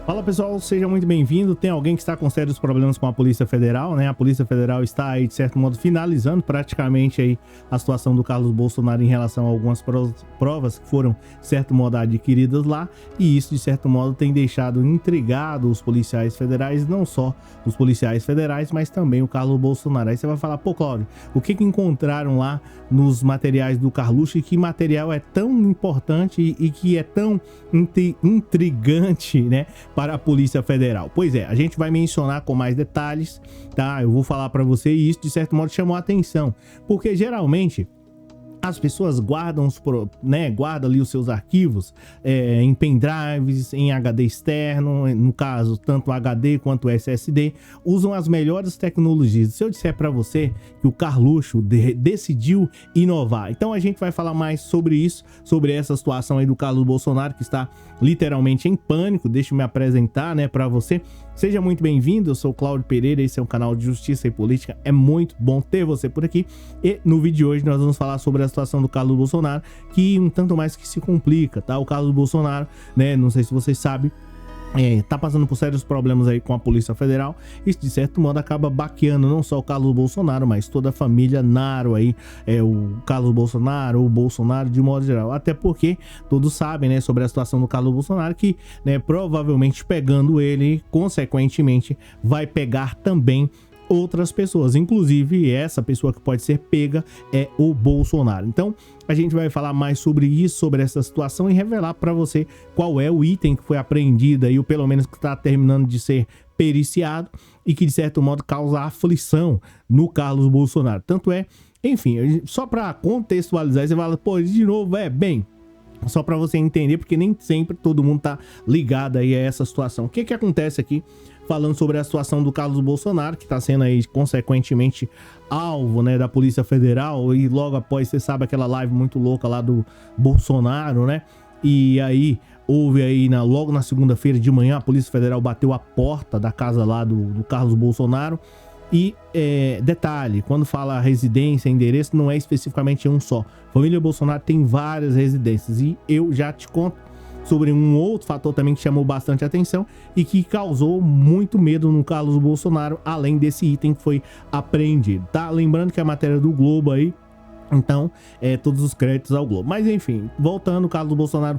Fala pessoal, seja muito bem-vindo. Tem alguém que está com sérios problemas com a Polícia Federal, né? A Polícia Federal está aí, de certo modo, finalizando praticamente aí a situação do Carlos Bolsonaro em relação a algumas provas que foram, de certo modo, adquiridas lá. E isso, de certo modo, tem deixado intrigado os policiais federais, não só os policiais federais, mas também o Carlos Bolsonaro. Aí você vai falar, pô, Cláudio, o que encontraram lá nos materiais do Carluxo e que material é tão importante e que é tão intrigante, né, para a Polícia Federal? Pois é, a gente vai mencionar com mais detalhes, tá? Eu vou falar para você e isso de certo modo chamou a atenção, porque geralmente as pessoas guardam, guardam ali os seus arquivos em pendrives, em HD externo, no caso, tanto HD quanto SSD, usam as melhores tecnologias. Se eu disser para você que o Carluxo decidiu inovar, então a gente vai falar mais sobre isso, sobre essa situação aí do Carlos Bolsonaro, que está literalmente em pânico. Deixa eu me apresentar, né, para você. Seja muito bem-vindo, eu sou o Cláudio Pereira, esse é um canal de Justiça e Política, é muito bom ter você por aqui. E no vídeo de hoje nós vamos falar sobre a situação do Carlos Bolsonaro, que um tanto mais que se complica, tá? O Carlos Bolsonaro, né, não sei se vocês sabem, tá passando por sérios problemas aí com a Polícia Federal. Isso de certo modo acaba baqueando não só o Carlos Bolsonaro, mas toda a família Naro aí, o Carlos Bolsonaro, o Bolsonaro de modo geral. Até porque todos sabem, né, sobre a situação do Carlos Bolsonaro, que, né, provavelmente pegando ele, consequentemente vai pegar também outras pessoas, inclusive essa pessoa que pode ser pega é o Bolsonaro. Então a gente vai falar mais sobre isso, sobre essa situação, e revelar para você qual é o item que foi apreendido aí, ou pelo menos que está terminando de ser periciado e que de certo modo causa aflição no Carlos Bolsonaro. Tanto é, enfim, só para contextualizar, você fala, pô, de novo, bem, só para você entender, porque nem sempre todo mundo tá ligado aí a essa situação. O que acontece aqui, falando sobre a situação do Carlos Bolsonaro, que está sendo aí consequentemente alvo, né, da Polícia Federal, e logo após, você sabe, aquela live muito louca lá do Bolsonaro, né? E aí houve aí logo na segunda-feira de manhã, a Polícia Federal bateu a porta da casa lá do Carlos Bolsonaro. E detalhe, quando fala residência, endereço, não é especificamente um só. Família Bolsonaro tem várias residências, e eu já te conto sobre um outro fator também que chamou bastante atenção e que causou muito medo no Carlos Bolsonaro, além desse item que foi apreendido, tá? Lembrando que a matéria do Globo aí, então, todos os créditos ao Globo. Mas enfim, voltando, o Carlos Bolsonaro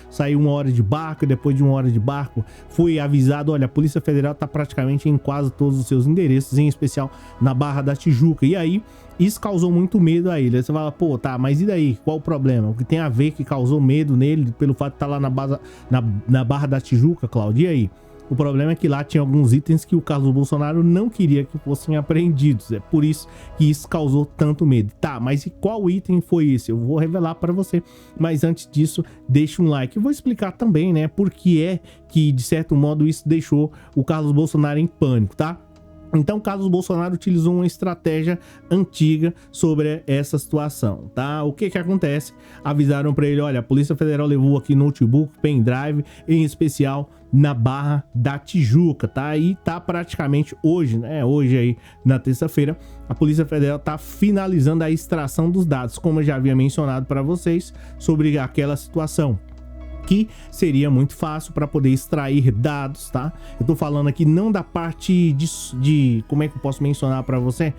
saiu 1 hora de barco, e depois de 1 hora de barco foi avisado, olha, a Polícia Federal tá praticamente em quase todos os seus endereços, em especial na Barra da Tijuca. E aí, isso causou muito medo a ele. Aí você fala, pô, tá, mas e daí? Qual o problema? O que tem a ver que causou medo nele pelo fato de estar lá na Barra da Tijuca, Cláudio? E aí? O problema é que lá tinha alguns itens que o Carlos Bolsonaro não queria que fossem apreendidos. É por isso que isso causou tanto medo. Tá, mas e qual item foi esse? Eu vou revelar para você. Mas antes disso, deixa um like. Eu vou explicar também, né, por que é que, de certo modo, isso deixou o Carlos Bolsonaro em pânico, tá? Então, Carlos Bolsonaro utilizou uma estratégia antiga sobre essa situação, tá? O que acontece? Avisaram para ele, olha, a Polícia Federal levou aqui notebook, pendrive, em especial na Barra da Tijuca, tá? E tá praticamente hoje, né? Hoje aí, na terça-feira, a Polícia Federal tá finalizando a extração dos dados, como eu já havia mencionado para vocês sobre aquela situação, que seria muito fácil para poder extrair dados, tá? Eu tô falando aqui não da parte de como é que eu posso mencionar para você?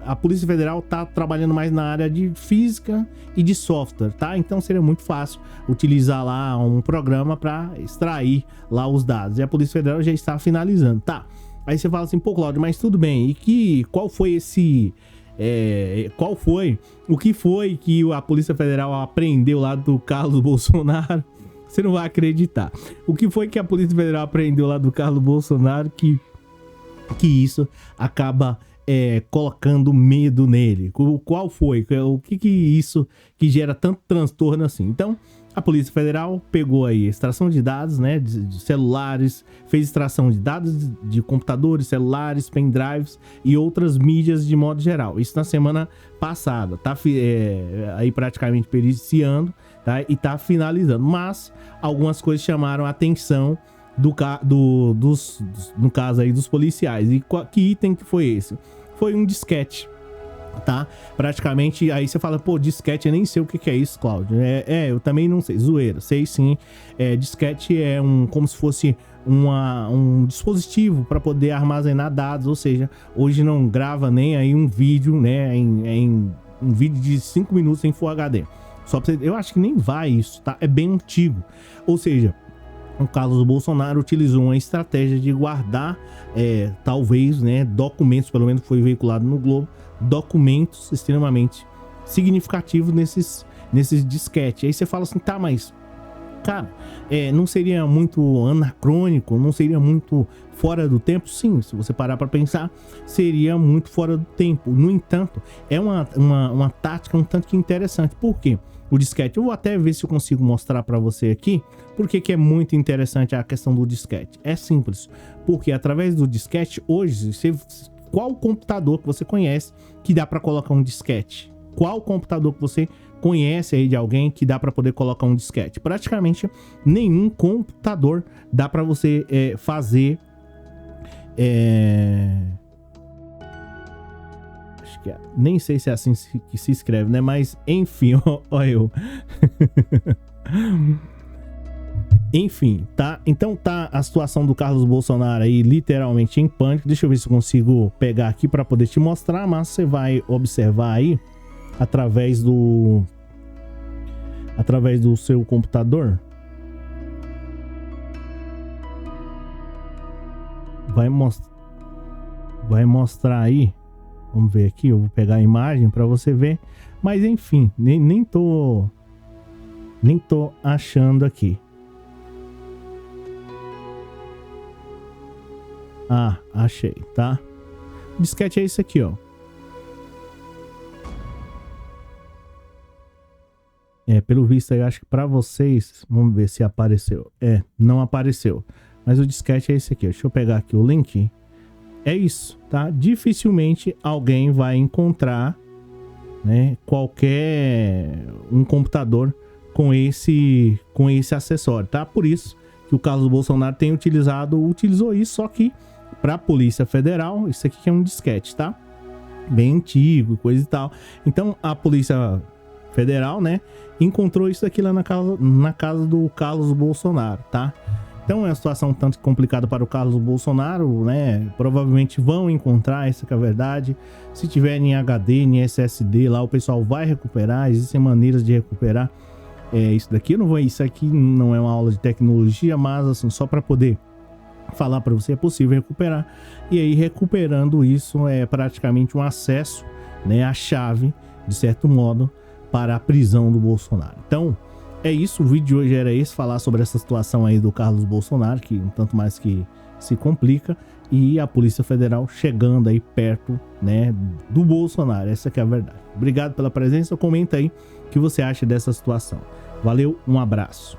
A Polícia Federal tá trabalhando mais na área de física e de software, tá? Então seria muito fácil utilizar lá um programa para extrair lá os dados. E a Polícia Federal já está finalizando, tá? Aí você fala assim, pô, Cláudio, mas tudo bem. E qual foi esse... o que foi que a Polícia Federal apreendeu lá do Carlos Bolsonaro? Você não vai acreditar. O que foi que a Polícia Federal apreendeu lá do Carlos Bolsonaro que isso acaba colocando medo nele? Qual foi? O que isso que gera tanto transtorno assim? Então, a Polícia Federal pegou aí extração de dados, né, de celulares, fez extração de dados de computadores, celulares, pendrives e outras mídias de modo geral. Isso na semana passada, tá aí praticamente periciando, tá? E tá finalizando. Mas algumas coisas chamaram a atenção no caso aí dos policiais. E que item que foi esse? Foi um disquete. tá? Praticamente, aí você fala, pô, disquete, eu nem sei o que é isso, Cláudio. Eu também não sei, zoeira, sei sim. Disquete é como se fosse um dispositivo para poder armazenar dados, ou seja, hoje não grava nem aí um vídeo, né, em um vídeo de 5 minutos em Full HD. Só pra você, eu acho que nem vai isso, tá? É bem antigo. Ou seja, o Carlos Bolsonaro utilizou uma estratégia de guardar, talvez, né, documentos, pelo menos foi veiculado no Globo, documentos extremamente significativos nesses disquetes. Aí você fala assim, tá, mas, cara, não seria muito anacrônico, não seria muito fora do tempo? Sim, se você parar para pensar, seria muito fora do tempo. No entanto, é uma tática um tanto que interessante. Por quê? O disquete, eu vou até ver se eu consigo mostrar para você aqui, porque que é muito interessante a questão do disquete. É simples, porque através do disquete, hoje, qual computador que você conhece que dá para colocar um disquete? Qual computador que você conhece aí de alguém que dá para poder colocar um disquete? Praticamente nenhum computador dá para você fazer. Acho que nem sei se é assim que se escreve, né? Mas enfim, ó eu. Enfim, tá? Então tá a situação do Carlos Bolsonaro aí literalmente em pânico. Deixa eu ver se eu consigo pegar aqui para poder te mostrar, mas você vai observar aí através do seu computador. Vai mostrar aí. Vamos ver aqui, eu vou pegar a imagem para você ver. Mas enfim, nem tô achando aqui. Ah, achei, tá? O disquete é isso aqui, ó. Pelo visto aí, acho que pra vocês, vamos ver se apareceu. Não apareceu. Mas o disquete é esse aqui, ó. Deixa eu pegar aqui o link. É isso, tá? Dificilmente alguém vai encontrar, né, um computador com esse acessório, tá? Por isso que o Carlos Bolsonaro utilizou isso, só que para a Polícia Federal, isso aqui é um disquete, tá? Bem antigo, coisa e tal. Então a Polícia Federal, né, encontrou isso aqui lá na casa do Carlos Bolsonaro, tá? Então é uma situação um tanto complicada para o Carlos Bolsonaro, né? Provavelmente vão encontrar, essa que é a verdade. Se tiver em HD, em SSD lá, o pessoal vai recuperar. Existem maneiras de recuperar isso daqui. Isso aqui não é uma aula de tecnologia, mas assim, só para poder falar para você, é possível recuperar. E aí, recuperando isso, é praticamente um acesso, né, à chave, de certo modo, para a prisão do Bolsonaro. Então, é isso, o vídeo de hoje era esse, falar sobre essa situação aí do Carlos Bolsonaro, que um tanto mais que se complica, e a Polícia Federal chegando aí perto, né, do Bolsonaro. Essa que é a verdade. Obrigado pela presença, comenta aí o que você acha dessa situação. Valeu, um abraço.